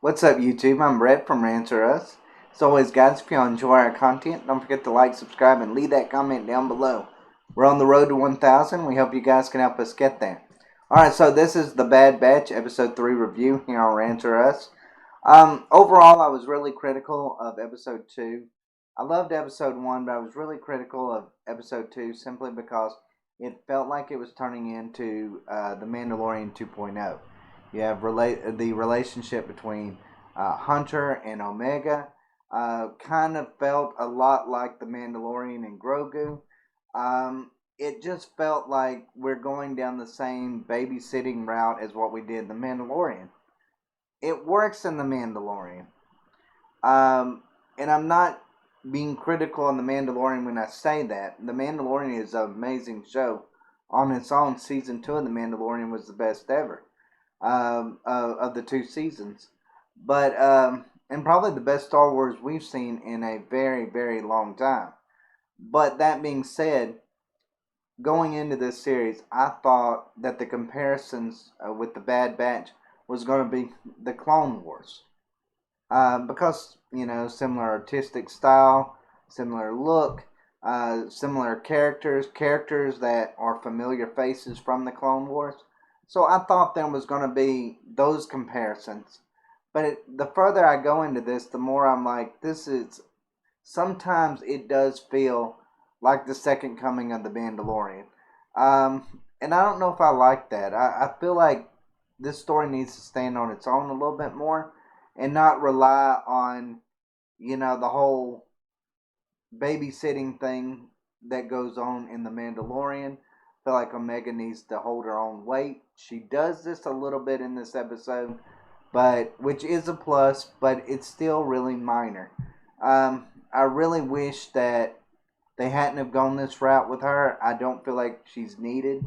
What's up, YouTube? I'm Brett from Rants. As always, guys, if you enjoy our content, don't forget to like, subscribe, and leave that comment down below. We're on the road to 1,000. We hope you guys can help us get there. Alright, so this is The Bad Batch, Episode 3 review here on Rants. Overall, I was really critical of Episode 2. I loved Episode 1, but I was really critical of Episode 2 simply because it felt like it was turning into The Mandalorian 2.0. You have the relationship between Hunter and Omega. Kind of felt a lot like The Mandalorian and Grogu. It just felt like we're going down the same babysitting route as what we did in The Mandalorian. It works in The Mandalorian. And I'm not being critical on The Mandalorian when I say that. The Mandalorian is an amazing show. On its own, Season 2 of The Mandalorian was the best ever. Of the 2 seasons. But, and probably the best Star Wars we've seen in a very, very long time. But that being said, going into this series, I thought that the comparisons with the Bad Batch was going to be the Clone Wars. Because, similar artistic style, similar look, similar characters that are familiar faces from the Clone Wars. So I thought there was going to be those comparisons. But the further I go into this, the more I'm like, sometimes it does feel like the second coming of the Mandalorian. And I don't know if I like that. I feel like this story needs to stand on its own a little bit more and not rely on, the whole babysitting thing that goes on in The Mandalorian. I feel like Omega needs to hold her own weight. She does this a little bit in this episode, which is a plus, but it's still really minor. I really wish that they hadn't have gone this route with her. I don't feel like she's needed.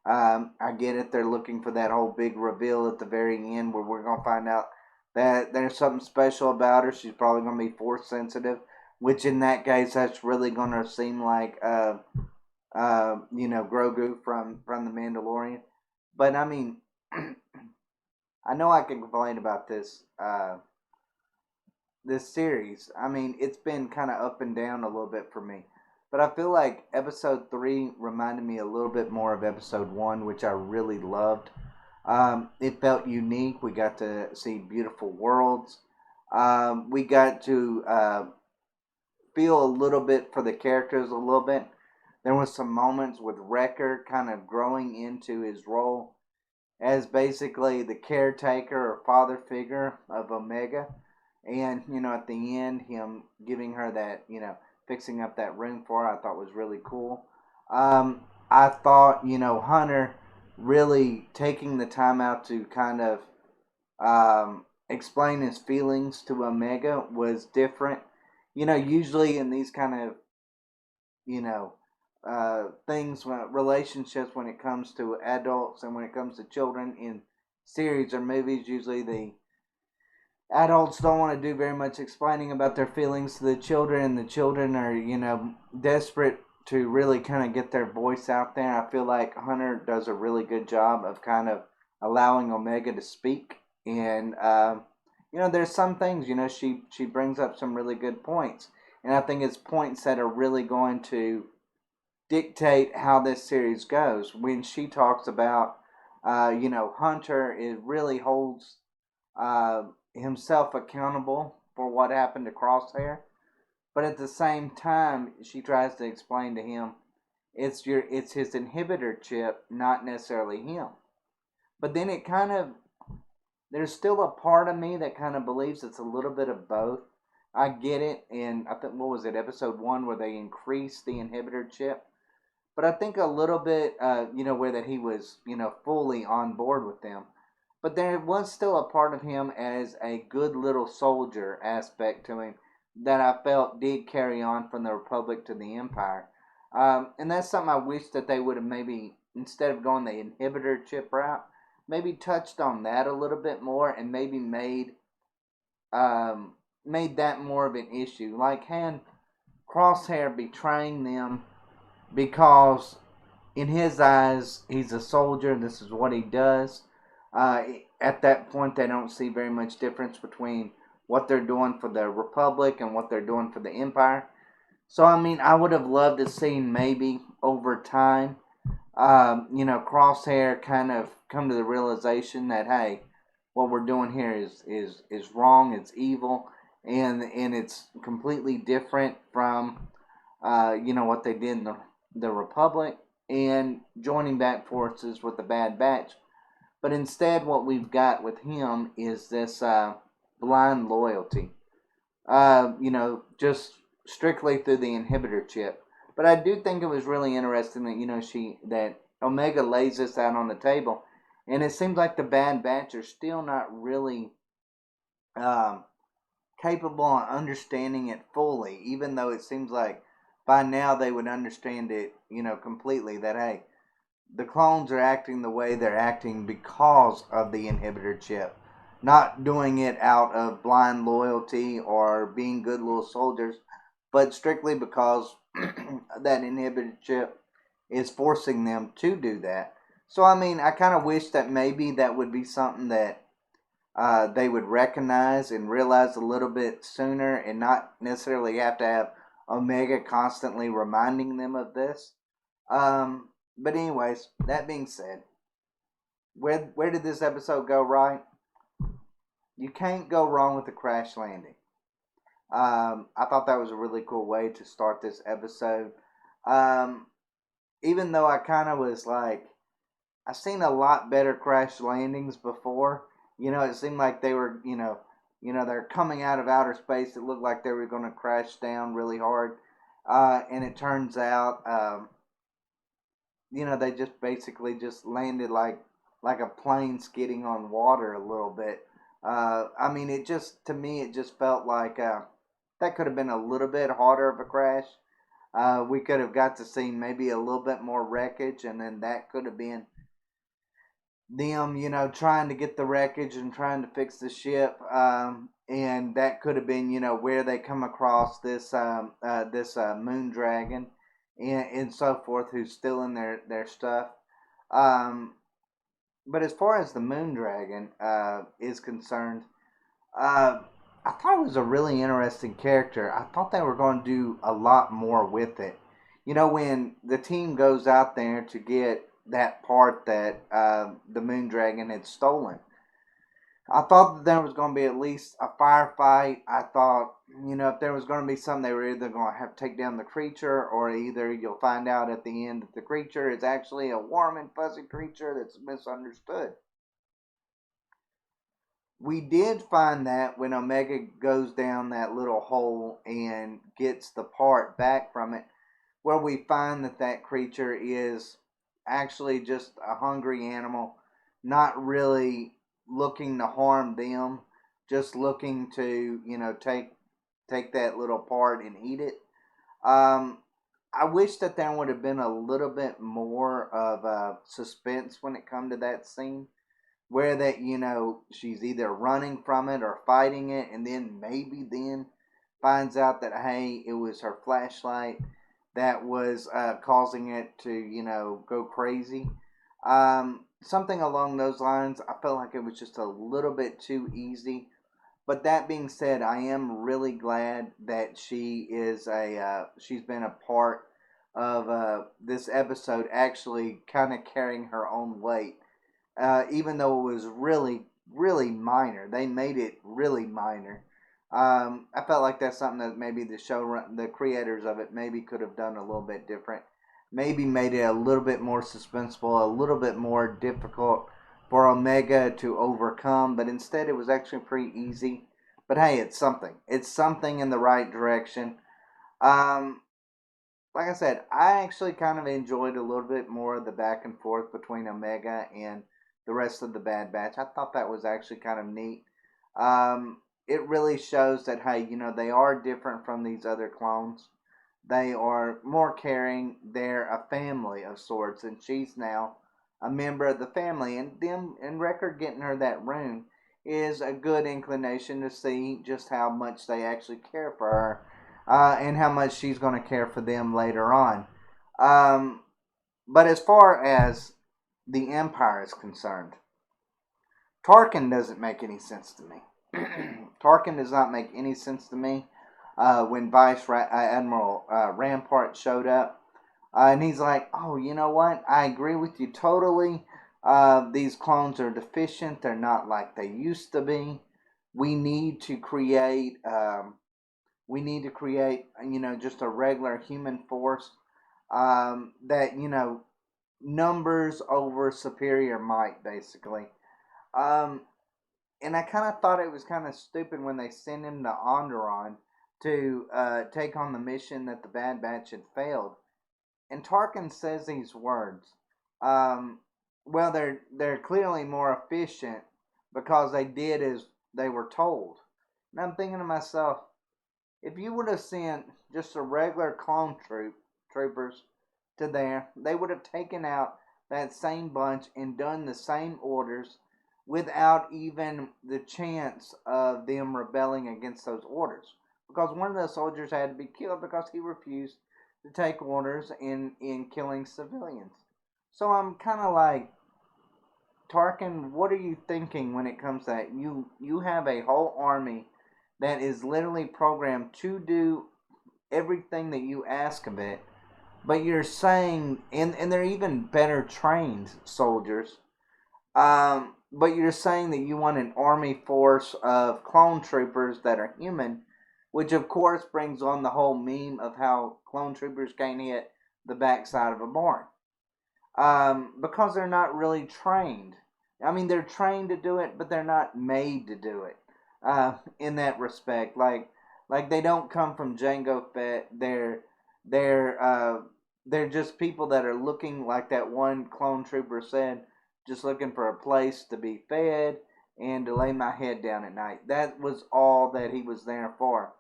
I get it. They're looking for that whole big reveal at the very end where we're going to find out that there's something special about her. She's probably going to be force sensitive, which in that case, that's really going to seem like Grogu from The Mandalorian. But I mean, I know I can complain about this series. I mean, it's been kind of up and down a little bit for me. But I feel like Episode 3 reminded me a little bit more of Episode 1, which I really loved. It felt unique. We got to see beautiful worlds. We got to feel a little bit for the characters a little bit. There was some moments with Wrecker kind of growing into his role as basically the caretaker or father figure of Omega. And, at the end, him giving her that, fixing up that room for her, I thought was really cool. I thought, Hunter really taking the time out to kind of explain his feelings to Omega was different. Usually in these kind of, relationships when it comes to adults and when it comes to children in series or movies, usually the adults don't want to do very much explaining about their feelings to the children, and the children are, desperate to really kind of get their voice out there. I feel like Hunter does a really good job of kind of allowing Omega to speak, and there's some things, she brings up some really good points, and I think it's points that are really going to dictate how this series goes. When she talks about, Hunter, it really holds himself accountable for what happened to Crosshair, but at the same time, she tries to explain to him it's his inhibitor chip, not necessarily him. But then there's still a part of me that kind of believes it's a little bit of both. I get it, and I think, what was it, Episode 1, where they increased the inhibitor chip? But I think a little bit, where that he was, fully on board with them. But there was still a part of him as a good little soldier aspect to him that I felt did carry on from the Republic to the Empire. And that's something I wish that they would have maybe, instead of going the inhibitor chip route, maybe touched on that a little bit more and maybe made that more of an issue. Like, had Crosshair betraying them because in his eyes he's a soldier, this is what he does. at that point, they don't see very much difference between what they're doing for the Republic and what they're doing for the Empire. So, I mean, I would have loved to see maybe over time, Crosshair kind of come to the realization that, hey, what we're doing here is wrong, it's evil, and it's completely different from, what they did in the Republic, and joining back forces with the Bad Batch. But instead, what we've got with him is this blind loyalty. Just strictly through the inhibitor chip. But I do think it was really interesting that that Omega lays this out on the table, and it seems like the Bad Batch are still not really um, capable of understanding it fully, even though it seems like by now they would understand it, completely. That hey, the clones are acting the way they're acting because of the inhibitor chip, not doing it out of blind loyalty or being good little soldiers, but strictly because that inhibitor chip is forcing them to do that. So, I mean, I kind of wish that maybe that would be something that they would recognize and realize a little bit sooner and not necessarily have to have Omega constantly reminding them of this. But anyways, that being said, where did this episode go right? You can't go wrong with a crash landing. I thought that was a really cool way to start this episode. Even though I kind of was like, I've seen a lot better crash landings before. It seemed like they were, they're coming out of outer space. It looked like they were going to crash down really hard. And it turns out, they just basically just landed like a plane skidding on water a little bit. I mean, to me, it just felt like that could have been a little bit harder of a crash. We could have got to see maybe a little bit more wreckage, and then that could have been them, trying to get the wreckage and trying to fix the ship. And that could have been, where they come across this moon dragon and so forth, who's stealing their stuff. But as far as the moon dragon is concerned, I thought it was a really interesting character. I thought they were going to do a lot more with it. When the team goes out there to get that part that the moon dragon had stolen, I thought that there was going to be at least a firefight. I thought, if there was going to be something, they were either going to have to take down the creature, or either you'll find out at the end that the creature is actually a warm and fuzzy creature that's misunderstood. We did find that when Omega goes down that little hole and gets the part back from it, where we find that creature is actually just a hungry animal, not really looking to harm them, just looking to take that little part and eat it. I wish that there would have been a little bit more of suspense when it come to that scene, where that she's either running from it or fighting it, and then maybe then finds out that hey, it was her flashlight that was causing it to go crazy. Something along those lines. I felt like it was just a little bit too easy. But that being said, I am really glad that she is she's been a part of this episode, actually kind of carrying her own weight. Even though it was really, really minor. They made it really minor. I felt like that's something that maybe the creators of it maybe could have done a little bit different. Maybe made it a little bit more suspenseful, a little bit more difficult for Omega to overcome, but instead it was actually pretty easy. But hey, it's something. It's something in the right direction. Like I said, I actually kind of enjoyed a little bit more of the back and forth between Omega and the rest of the Bad Batch. I thought that was actually kind of neat. It really shows that, hey, they are different from these other clones. They are more caring. They're a family of sorts, and she's now a member of the family. And them and Wrecker getting her that rune is a good inclination to see just how much they actually care for her, and how much she's going to care for them later on. But as far as the Empire is concerned, Tarkin doesn't make any sense to me. Tarkin does not make any sense to me. When Admiral Rampart showed up, and he's like, "Oh, you know what? I agree with you totally. These clones are deficient. They're not like they used to be. We need to create. Just a regular human force that numbers over superior might, basically." Um, and I kind of thought it was kind of stupid when they sent him to Onderon to take on the mission that the Bad Batch had failed. And Tarkin says these words. Um, well, they're clearly more efficient because they did as they were told. And I'm thinking to myself, if you would have sent just a regular troopers to there, they would have taken out that same bunch and done the same orders without even the chance of them rebelling against those orders. Because one of the soldiers had to be killed because he refused to take orders in killing civilians. So I'm kind of like, Tarkin, what are you thinking when it comes to that? You have a whole army that is literally programmed to do everything that you ask of it, but you're saying, and they're even better trained soldiers, but you're saying that you want an army force of clone troopers that are human, which of course brings on the whole meme of how clone troopers can't hit the backside of a barn. Because they're not really trained. I mean, they're trained to do it, but they're not made to do it. In that respect, like they don't come from Jango Fett. They're they're just people that are looking, like that one clone trooper said, just looking for a place to be fed and to lay my head down at night. That was all that he was there for.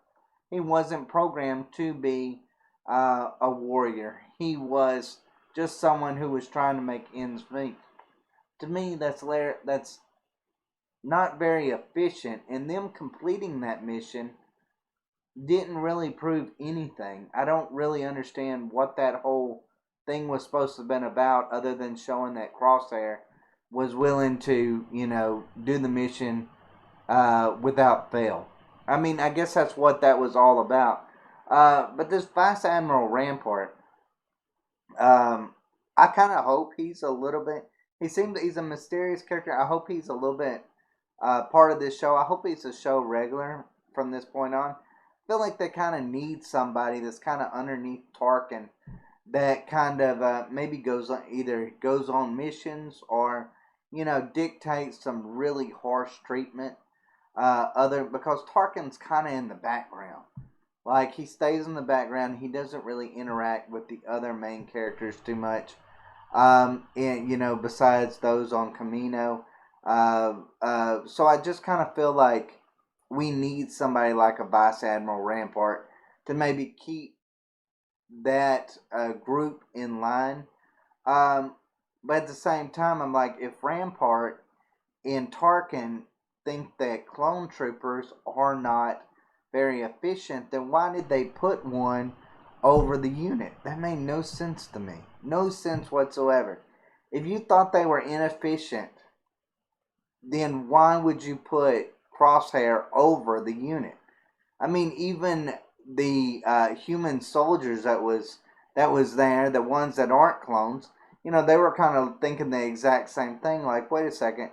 He wasn't programmed to be a warrior. He was just someone who was trying to make ends meet. To me, that's not very efficient, and them completing that mission didn't really prove anything. I don't really understand what that whole thing was supposed to have been about, other than showing that Crosshair was willing to, do the mission without fail. I mean, I guess that's what that was all about. But this Vice Admiral Rampart, I kind of hope he's a little bit. He's a mysterious character. I hope he's a little bit part of this show. I hope he's a show regular from this point on. I feel like they kind of need somebody that's kind of underneath Tarkin, that kind of maybe either goes on missions, or dictates some really harsh treatment. Because Tarkin's kind of in the background. Like, he stays in the background. He doesn't really interact with the other main characters too much. And besides those on Camino. So I just kind of feel like we need somebody like a Vice Admiral Rampart to maybe keep that group in line. But at the same time, I'm like, if Rampart and Tarkin think that clone troopers are not very efficient, then why did they put one over the unit? That made no sense to me. No sense whatsoever. If you thought they were inefficient, then why would you put Crosshair over the unit? I mean, even the human soldiers that was there, the ones that aren't clones, they were kind of thinking the exact same thing. Like, wait a second,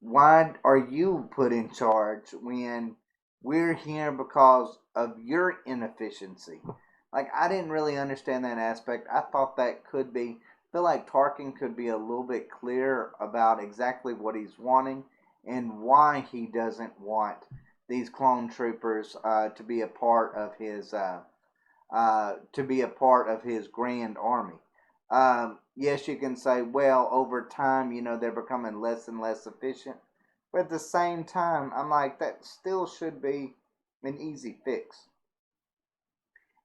why are you put in charge when we're here because of your inefficiency? Like, I didn't really understand that aspect. I thought that could be. I feel like Tarkin could be a little bit clearer about exactly what he's wanting and why he doesn't want these clone troopers to be a part of his grand army. Yes, you can say, well, over time, they're becoming less and less efficient. But at the same time, I'm like, that still should be an easy fix.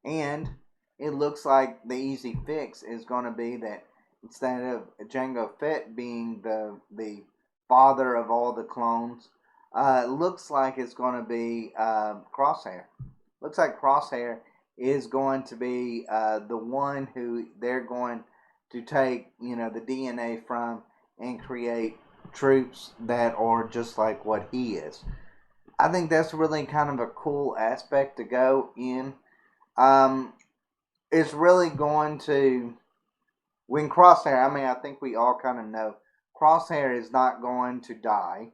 And it looks like the easy fix is going to be that instead of Jango Fett being the father of all the clones, it looks like it's going to be Crosshair. Looks like Crosshair is going to be the one who they're going to take, the DNA from and create troops that are just like what he is. I think that's really kind of a cool aspect to go in. Um, it's really going to when Crosshair. I mean, I think we all kind of know Crosshair is not going to die.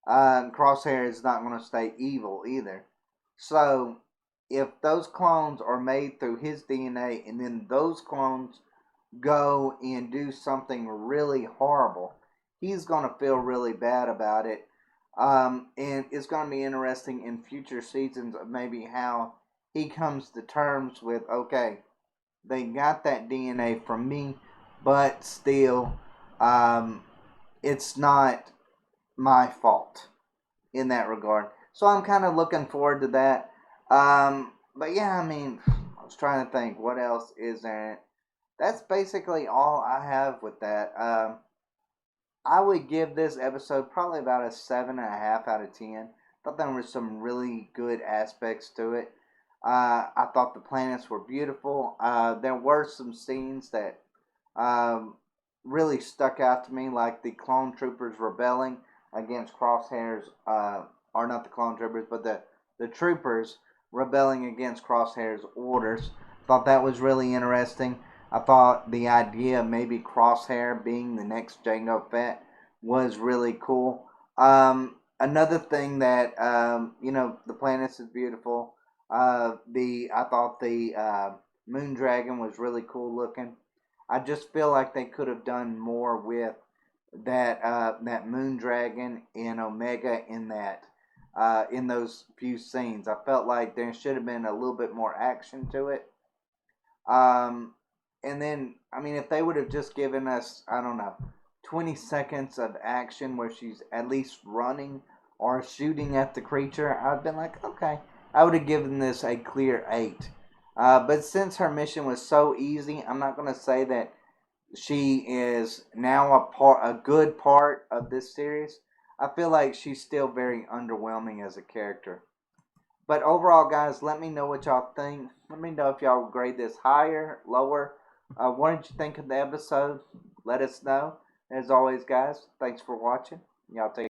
Crosshair is not going to stay evil either. So, if those clones are made through his DNA, and then those clones go and do something really horrible, he's going to feel really bad about it. And it's going to be interesting in future seasons of maybe how he comes to terms with, okay, they got that DNA from me, but still, um, it's not my fault in that regard. So I'm kind of looking forward to that. But yeah, I mean, I was trying to think what else is there. That's basically all I have with that. I would give this episode probably about a 7.5 out of 10. Thought there were some really good aspects to it. I thought the planets were beautiful. There were some scenes that um, really stuck out to me, like the clone troopers rebelling against Crosshair's, or not the clone troopers, but the troopers rebelling against Crosshair's orders. Thought that was really interesting. I thought the idea of maybe Crosshair being the next Jango Fett was really cool. Another thing that the planets is beautiful. The I thought the Moon Dragon was really cool looking. I just feel like they could have done more with that Moon Dragon and Omega in those few scenes. I felt like there should have been a little bit more action to it. Um, and then, I mean, if they would have just given us, I don't know, 20 seconds of action where she's at least running or shooting at the creature, I'd been like, okay. I would have given this a clear 8. But since her mission was so easy, I'm not going to say that she is now a good part of this series. I feel like she's still very underwhelming as a character. But overall, guys, let me know what y'all think. Let me know if y'all grade this higher, lower. What did you think of the episode? Let us know. As always, guys, thanks for watching. Y'all take